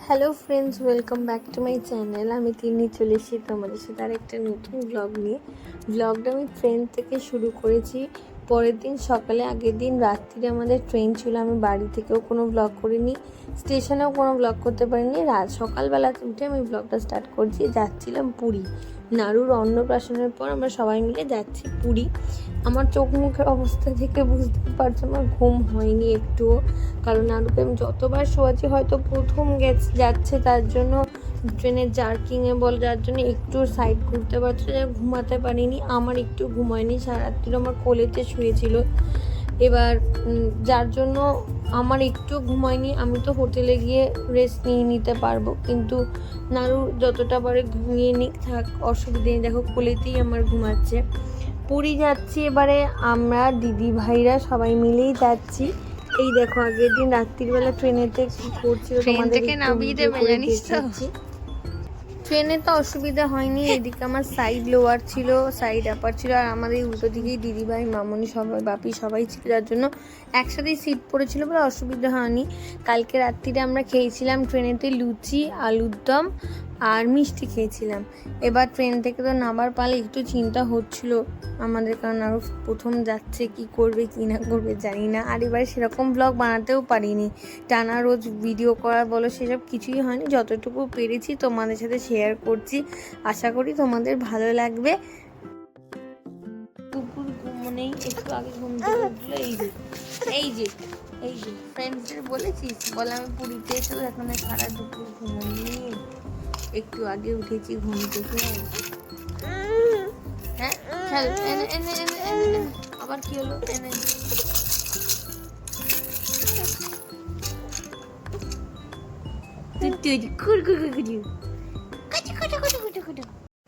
Hello friends, welcome back to my channel. আমি তিন্নি চলে এসেছি তোমাদের সাথে আর একটা নতুন ব্লগ নিয়ে। ব্লগটা আমি ট্রেন থেকে শুরু করেছি। পরের দিন সকালে, আগের দিন রাত্রিরে আমাদের ট্রেন ছিল। আমি বাড়ি থেকেও কোনো ব্লগ করিনি, স্টেশনেও কোনো ব্লগ করতে পারিনি। সকালবেলা উঠে আমি ব্লগটা স্টার্ট করছি। যাচ্ছিলাম পুরী। নাড়ুর অন্নপ্রাশনের পর আমরা সবাই মিলে যাচ্ছি পুরী। আমার চোখ মুখের অবস্থা থেকে বুঝতে পারছি আমার ঘুম হয়নি একটুও, কারণ নাড়ুকে আমি যতবার শোয়াচ্ছি, হয়তো প্রথম যাচ্ছে তার জন্য ট্রেনের জার্কিংয়ে বল, যার জন্য একটু সাইড ঘুরতে পারছে, ঘুমাতে পারিনি। আমার একটু ঘুম হয়নি, সারা রাত্রির আমার কোলেতে শুয়েছিল। এবার যার জন্য আমার একটু ঘুমায়নি। আমি তো হোটেলে গিয়ে রেস্ট নিয়ে নিতে পারবো, কিন্তু নাড়ু যতটা পারে ঘুমিয়ে নিক, থাক, অসুবিধে নেই। দেখো কোলেতেই আমার ঘুমাচ্ছে। পুরী যাচ্ছি এবারে আমরা, দিদি ভাইরা সবাই মিলেই যাচ্ছি। এই দেখো আগের দিন রাত্রিবেলা ট্রেনেতে কি করছিল তোমাদের একটু ভিডিও করে দেখাচ্ছি। ট্রেনে তো অসুবিধা হয়নি, এদিকে আমার সাইড লোয়ার ছিল, সাইড আপার ছিল, আর আমাদের উল্টো দিকেই দিদিভাই, মামনি, সবাই, বাপি সবাই ছিল, যার জন্য একসাথেই সিট পড়েছিল বলে অসুবিধা হয়নি। কালকে রাত্রিরে আমরা খেয়েছিলাম ট্রেনেতে লুচি, আলুর দম আর মিষ্টি খেয়েছিলাম। এবার ট্রেন থেকে তো নামার পালে একটু চিন্তা হচ্ছিল আমাদের, কারণ আরও প্রথম যাচ্ছে, কি করবে কি না করবে জানি না। আর এবারে সেরকম ব্লগ বানাতেও পারিনি, টানা রোজ ভিডিও করা বলো সেসব কিছুই হয়নি। যতটুকু পেরেছি তোমাদের সাথে শেয়ার করছি, আশা করি তোমাদের ভালো লাগবে। দুপুর ঘুমনেই একটু আগে ঘুম থেকে উঠলো, এই যে ফ্রেন্ডসদের বলেছিস, বলে আমি পুরীতে এসেও এখন সারা দুপুর ঘুমোইনি, একটু আগে উঠেছি ঘুম থেকে। হ্যাঁ খেল, এনে এনে এনে এনে আবার কি হলো, এনে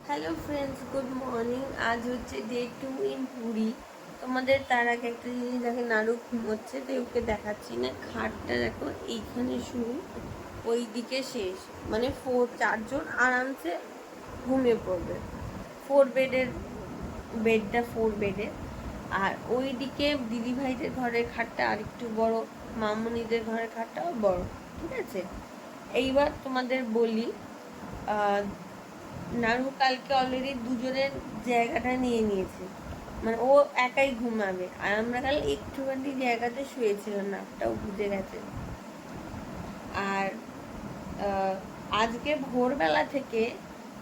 হ্যালো ফ্রেন্ডস, গুড মর্নিং। আজ হচ্ছে ডে 2 ইন পুরী। তোমাদের তার আগে একটা জিনিস দেখে, নাড়ু ঘুমোচ্ছে, তো ওকে দেখাচ্ছি না। খাটটা দেখো এইখানে শুরু, ওই দিকে শেষ, মানে 4জন আরামসে ঘুমিয়ে পড়বে। 4 বেডের বেডটা 4 বেডের। আর ওই দিকে দিদিভাইদের ঘরের খাটটা আরেকটু বড়, মামুনিদের ঘরের খাটটাও বড়, ঠিক আছে। এইবার তোমাদের বলি, নাড়ু কালকে অলরেডি দুজনের জায়গাটা নিয়ে নিয়েছে, মানে ও একাই ঘুমাবে, আর আমরা কাল একটুখানি জায়গাতে শুয়েছিলাম, নাকটাও বুঝে গেছে। আর আজকে ভোরবেলা থেকে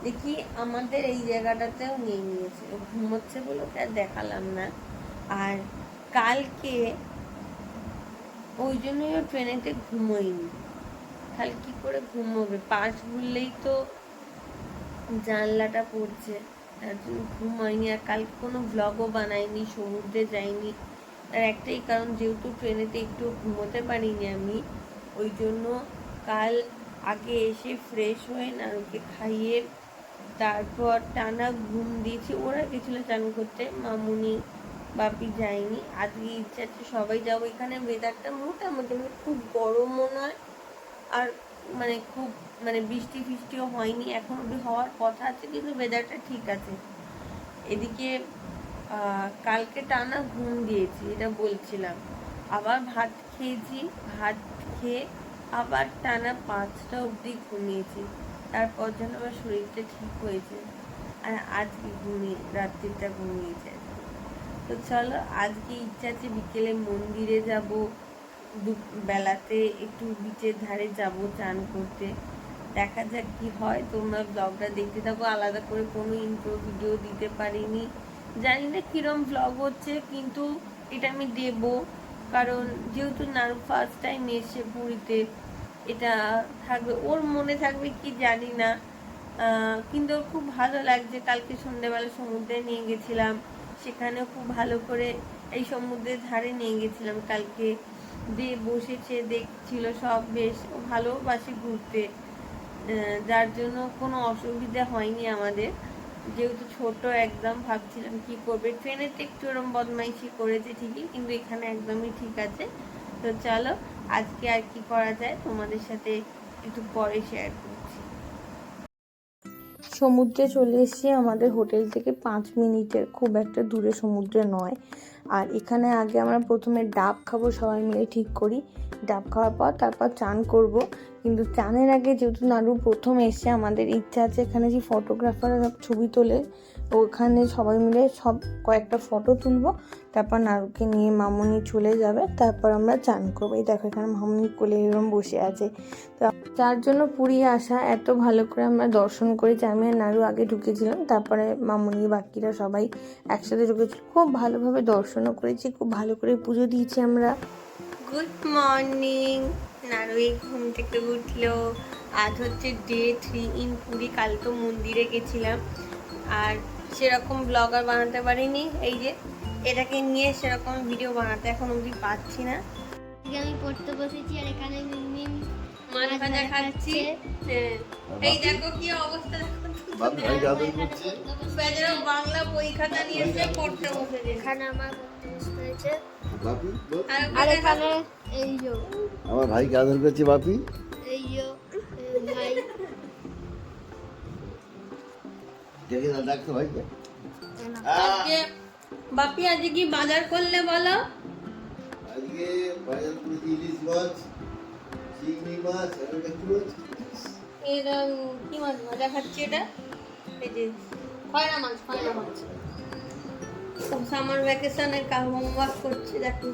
দেখি আমাদের এই জায়গাটাতেও নিয়ে নিয়েছে, ও ঘুমোচ্ছে বলে ওকে আর দেখালাম না। আর কালকে ওই জন্যই ও ট্রেনেতে ঘুমোয়নি। তাহলে কি করে ঘুমোবে, পাশ ঘুরলেই তো জানলাটা পড়ছে, তার জন্য ঘুম হয়নি। আর কালকে কোনো ব্লগও বানাইনি, সমুদ্রে যাইনি, তার একটাই কারণ, যেহেতু ট্রেনেতে একটু ঘুমোতে পারিনি আমি, ওই জন্য কাল আগে এসে ফ্রেশ হয়ে নাড়ুকে খাইয়ে তারপর টানা ঘুম দিয়েছি। ওরা গেছিলো চান করতে, মামুনি বাপি যায়নি। আজকে ইচ্ছা আছে সবাই যাবো। এখানে ওয়েদারটা মোটামুটি, খুব গরমও নয়, আর খুব বৃষ্টি ফিষ্টিও হয়নি, এখন অব্দি হওয়ার কথা আছে, কিন্তু ওয়েদারটা ঠিক আছে। এদিকে কালকে টানা ঘুম দিয়েছি, এটা বলছিলাম। আবার ভাত খেয়েছি, ভাত খেয়ে আবার টানা 5টা অবধি ঘুমিয়েছি, তারপর যেন আমার শরীরটা ঠিক হয়েছে। আর আজকে রাত্রিটা ঘুমিয়েছে। তো চলো, আজকে ইচ্ছা আছে বিকেলে মন্দিরে যাব, বেলাতে একটু বিচের ধারে যাব চান করতে। দেখা যাক কি হয়, তোমরা ব্লগটা দেখতে থাকো। আলাদা করে কোনো ইন্ট্রো ভিডিও দিতে পারিনি, জানি না কিরম ব্লগ হচ্ছে, কিন্তু এটা আমি দেব, কারণ যেহেতু নাড়ু ফার্স্ট টাইম এসে পুরীতে, এটা থাকবে, ওর মনে থাকবে কি জানি না, কিন্তু ওর খুব ভালো লাগছে। কালকে সন্ধ্যেবেলা সমুদ্রে নিয়ে গেছিলাম, সেখানেও খুব ভালো করে এই সমুদ্রের ধারে নিয়ে গেছিলাম কালকে, দিয়ে বসেছে, দেখছিল সব, বেশ ভালোবাসে ঘুরতে, যার জন্য কোনো অসুবিধা হয়নি আমাদের। যেহেতু ছোট একদম, ভাবছিলাম কি করবে, ট্রেনেতে একটু ওরম বদমাইশি করেছে ঠিকই, কিন্তু এখানে একদমই ঠিক আছে। তো চলো, আজকে আর কি করা যায় তোমাদের সাথে একটু পরে শেয়ার করছি। সমুদ্রে চলে এসেছি, আমাদের হোটেল থেকে 5 মিনিটের, খুব একটা দূরে সমুদ্রে নয়। আর এখানে আগে আমরা প্রথমে ডাব খাবো, সবাই মিলে ঠিক করি। ডাব খাওয়ার পর তারপর চান করব। কিন্তু চানের আগে যেহেতু নাড়ু প্রথম এসে, আমাদের ইচ্ছা আছে এখানে যে ফটোগ্রাফাররা সব ছবি তোলে, ওখানে সবাই মিলে সব কয়েকটা ফটো তুলবো। তারপর নাড়ুকে নিয়ে মামুনি চলে যাবে, তারপর আমরা চান করবো। এই দেখো এখানে মামুনি কোলে এরকম বসে আছে। তো যার জন্য পুরী আসা, এত ভালো করে আমরা দর্শন করেছি। আমি আর নাড়ু আগে ঢুকেছিলাম, তারপরে মামুনি বাকিরা সবাই একসাথে ঢুকেছিল। খুব ভালোভাবে দর্শনও করেছি, খুব ভালো করে পুজো দিয়েছি আমরা। Good morning. নাড়ু এই ঘুম থেকে উঠলো। আজ হচ্ছে ডে 3 ইন পুরী। কাল তো মন্দিরে গেছিলাম, আর সেরকম ব্লগার বানাতে পারিনি। এই যে এটাকে নিয়ে সেরকম ভিডিও বানাতে এখন অবধি পাচ্ছি না। আমি পড়তে বসেছি আর এখানে মিম মাছ ভাজা খাচ্ছি। এই দেখো কি অবস্থা, বেচারা বাংলা বই খাতা নিয়ে এসে পড়তে বসেছে। এখানে আমার পড়তে বসতে হয়েছে। আর এখানে এই যে আমার ভাইকে আদর করছে বাপি। এই যে ভাই দেখে না ডাকতো ভাইকে। আজকে বাপি আজকে কি বাজার করলে বলো? আজকে বাজার করেছি ইলিশ মাছ, চিংড়ি মাছ, আর একটা কি মাছ? এর কি মাছ ভাজা খাচ্ছি এটা? এই যে খয়রা মাছ, খয়রা মাছ। সব সামার ভ্যাকেশনের কাজ হোমওয়ার্ক করছে দেখো।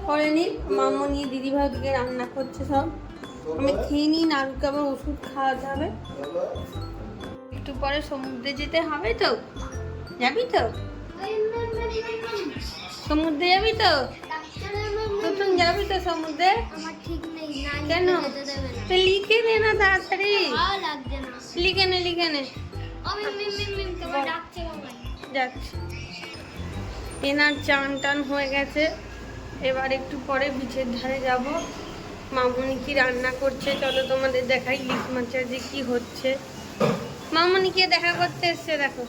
করেনি মামনি, দিদিভাই দিকে রান্না করছে সব। আমি খেয়ে নিই, নাড়ুকে আবার ওষুধ খাওয়াতে হবে। একটু পরে সমুদ্রে যেতে হবে তো, যাবি তো? সমুদ্রে যাবি তো? প্রথম যাবি তো সমুদ্রে? আমার ঠিক নেই না, কেন? যেতে দেবে না। তো লিখে নে না তাড়াতাড়ি। ভালো লাগছে না। লিখে নে, লিখে নে। আমি মিম তোমার ডাকছে বাবা। যাচ্ছি। এনার চান টান হয়ে গেছে, এবার একটু পরে বিচের ধারে যাব। মামুনি কি রান্না করছে চলো তোমাদের দেখাই। ইলিশ মাছের যে কি হচ্ছে, মামুনিকে দেখা করতে এসছে দেখো।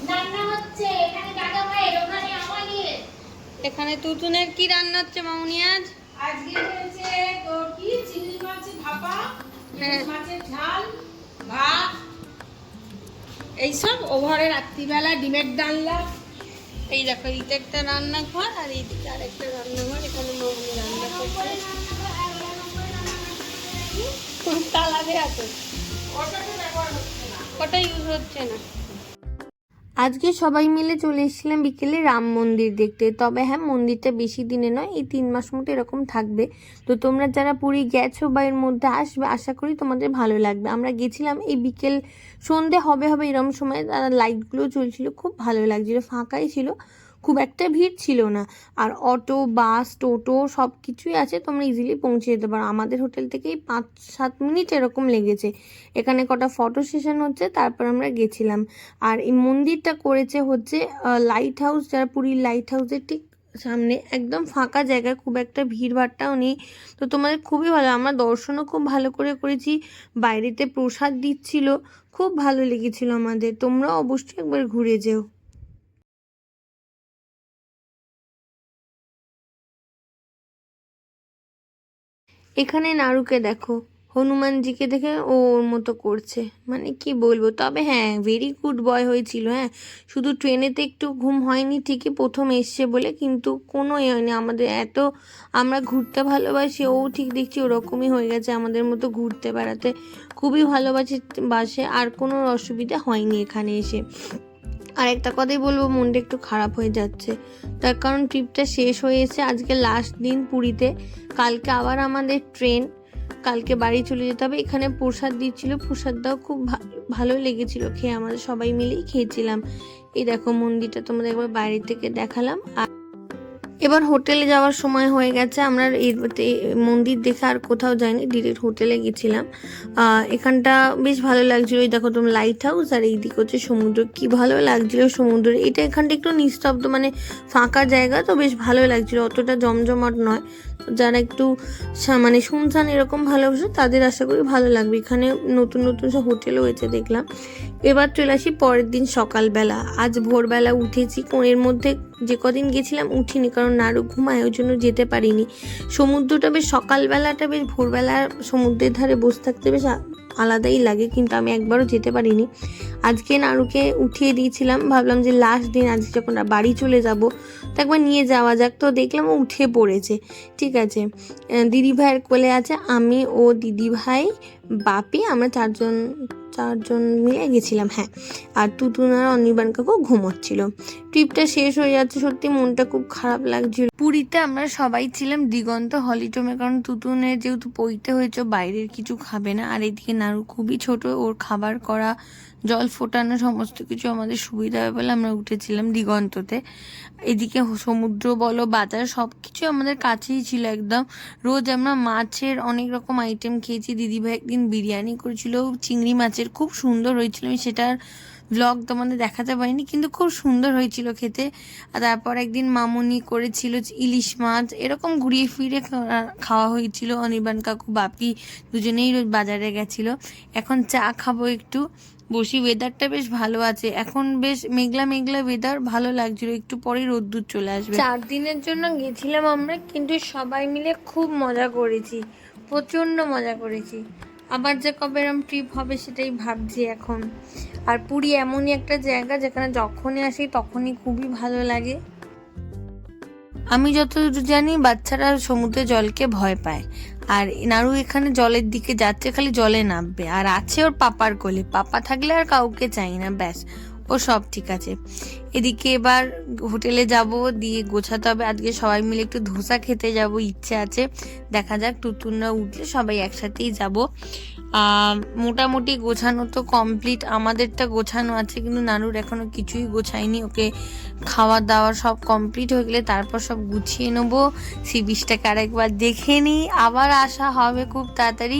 রান্না হচ্ছে এখানে দাদা ভাই, ওখানে আমাদের। এখানে তুতুনের কি রান্না হচ্ছে মামুনি আজ? আজকে হয়েছে তোর কি চিংড়ি মাছের ভাপা, হ্যাঁ। ইলিশ মাছের ঝাল, ভাত, এইসব। ওভারে রাত্রিবেলা ডিমের ডালনা। এই দেখো এইটা একটা রান্নাঘর, আর এইদিকে আর একটা রান্নাঘর। এখানে মামুনি রান্না করছে। তালা দেয়া তো, ওটা ইউজ হচ্ছে না। আজকে সবাই মিলে চলে এসেছিলাম বিকেলে রাম মন্দির দেখতে। তবে হ্যাঁ, মন্দিরটা বেশি দিনে নয়, এই 3 মাস মতো এরকম থাকবে। তো তোমরা যারা পুরী গেছো বা এর মধ্যে আসবে, আশা করি তোমাদের ভালো লাগবে। আমরা গেছিলাম এই বিকেল সন্ধে হবে এরকম সময়, লাইটগুলো চলছিল, খুব ভালো লাগছিল, ফাঁকাই ছিল, খুব একটা ভিড় ছিল না। আর অটো, বাস, টোটো সব কিছুই আছে, তোমরা ইজিলি পৌঁছে যেতে পারো। আমাদের হোটেল থেকেই 5-7 মিনিট এরকম লেগেছে। এখানে কটা ফটো সেশন হচ্ছে, তারপর আমরা গেছিলাম। আর এই মন্দিরটা করেছে হচ্ছে লাইট হাউস, যারা পুরীর লাইট হাউসের ঠিক সামনে, একদম ফাঁকা জায়গায়, খুব একটা ভিড় ভাড়টাও নেই। তো তোমাদের খুবই ভালো, আমরা দর্শনও খুব ভালো করে করেছি। বাইরেতে প্রসাদ দিচ্ছিল, খুব ভালো লেগেছিল আমাদের। তোমরাও অবশ্যই একবার ঘুরে যেও। এখানে নাড়ুকে দেখো, হনুমানজিকে দেখে ও ওর মতো করছে, মানে কি বলবো। তবে হ্যাঁ, ভেরি গুড বয় হয়েছিল। হ্যাঁ, শুধু ট্রেনেতে একটু ঘুম হয়নি ঠিকই, প্রথম এসছে বলে, কিন্তু কোনো হয়নি। আমাদের এত আমরা ঘুরতে ভালোবাসি, ও ঠিক দেখছি ওরকমই হয়ে গেছে, আমাদের মতো ঘুরতে বেড়াতে খুবই বাসে। আর কোনো অসুবিধা হয়নি এখানে এসে। আর একটা কথাই বলবো, মনটা একটু খারাপ হয়ে যাচ্ছে, তার কারণ ট্রিপটা শেষ হয়ে এসে আজকে লাস্ট দিন পুরীতে। কালকে আবার আমাদের ট্রেন, কালকে বাড়ি চলে যেতে হবে। এখানে প্রসাদ দিচ্ছিল, প্রসাদটাও খুব ভালো লেগেছিল খেয়ে, আমাদের সবাই মিলেই খেয়েছিলাম। এই দেখো মন্দিরটা তোমাদের একবার বাইরে থেকে দেখালাম। আর এবার হোটেলে যাওয়ার সময় হয়ে গেছে। আমরা এই মন্দির দেখে আর কোথাও যাইনি, ডিরেক্ট হোটেলে গেছিলাম। এখানটা বেশ ভালো লাগছিল। এই দেখো তুমি লাইট হাউস, আর এইদিকে হচ্ছে সমুদ্র, কি ভালো লাগছিল সমুদ্র। এটা এখানটা একটু নিস্তব্ধ, মানে ফাঁকা জায়গা, তো বেশ ভালো লাগছিল, অতটা জমজমাট নয়। যারা একটু মানে শুনশান এরকম ভালোবাসে, তাদের আশা করি ভালো লাগবে। এখানে নতুন নতুন সব হোটেলও হয়েছে দেখলাম। এবার চলে আসি পরের দিন সকালবেলা। আজ ভোরবেলা উঠেছি, এর মধ্যে যে কদিন গেছিলাম উঠিনি, কারণ নাড়ু ঘুমায়, ওই জন্য যেতে পারিনি। সমুদ্রটা বেশ সকালবেলাটা, বেশ ভোরবেলা সমুদ্রের ধারে বসে থাকতে বেশ আলাদাই লাগে, কিন্তু আমি একবারও যেতে পারিনি। আজকে নাড়ুকে উঠিয়ে দিয়েছিলাম, ভাবলাম যে লাস্ট দিন আজকে যখন বাড়ি চলে যাব তো একবার নিয়ে যাওয়া যাক। তো দেখলাম ও উঠে পড়েছে। ঠিক আছে, দিদিভাইয়ের কোলে আছে, আমি ও দিদিভাই বাপি, আমরা চারজন মিলে গেছিলাম। হ্যাঁ, আর তুতুন আর অনির্বাণ কাকু ঘুমোচ্ছিল। ট্রিপটা শেষ হয়ে যাচ্ছে, সত্যি মনটা খুব খারাপ লাগছিল। পুরীতে আমরা সবাই ছিলাম দিগন্ত হলিডোমে, কারণ তুতুনের যেহেতু পইতে হয়েছে বাইরের কিছু খাবে না, আর এদিকে নাড়ু খুবই ছোট, ওর খাবার করা, জল ফোটানো সমস্ত কিছু আমাদের সুবিধা হবে বলে আমরা উঠেছিলাম দিগন্ততে। এদিকে সমুদ্র বলো বাজার সব কিছু আমাদের কাছেই ছিল একদম। রোজ আমরা মাছের অনেক রকম আইটেম খেয়েছি। দিদিভাই একদিন বিরিয়ানি করেছিল চিংড়ি মাছের, খুব সুন্দর হয়েছিল। আমি সেটার ব্লগ তোমাদের দেখাতে পারিনি, কিন্তু খুব সুন্দর হয়েছিল খেতে। আর তারপর একদিন মামুনি করেছিল ইলিশ মাছ। এরকম ঘুরিয়ে ফিরে খাওয়া হয়েছিল। অনির্বাণ কাকু বাপি দুজনেই রোজ বাজারে গেছিলো। এখন চা খাবো একটু বসি। ওয়েদারটা বেশ ভালো আছে এখন, বেশ মেঘলা মেঘলা ওয়েদার, ভালো লাগছিল। একটু পরেই রোদ্দুর চলে আসবে। 4 দিনের জন্য গেছিলাম আমরা, কিন্তু সবাই মিলে খুব মজা করেছি, প্রচণ্ড মজা করেছি। আবার যে কবে এরম ট্রিপ হবে সেটাই ভাবছি এখন। আর পুরী এমনই একটা জায়গা যেখানে যখনই আসি তখনই খুবই ভালো লাগে। আমি যতদূর জানি বাচ্চারা সমুদ্রে জলকে ভয় পায়, আর নাড়ু এখানে জলের দিকে যাচ্ছে, খালি জলে নামবে, আর আছে ওর পাপার কোলে। পাপা থাকলে আর কাউকে চাই না, ব্যাস ও সব ঠিক আছে। এদিকে এবার হোটেলে যাব, দিয়ে গোছাতে হবে। আজকে সবাই মিলে একটু ধোসা খেতে যাব, ইচ্ছে আছে, দেখা যাক। তুতুনরা উঠলে সবাই একসাথেই যাব। মোটামুটি গোছানো তো কমপ্লিট, আমাদেরটা গোছানো আছে, কিন্তু নানুর এখনো কিছুই গোছায়নি। ওকে খাওয়া দাওয়া সব কমপ্লিট হয়ে গেলে তারপর সব গুছিয়ে নেবো। সি বিচটাকে আরেকবার দেখে নিই, আবার আসা হবে খুব তাড়াতাড়ি।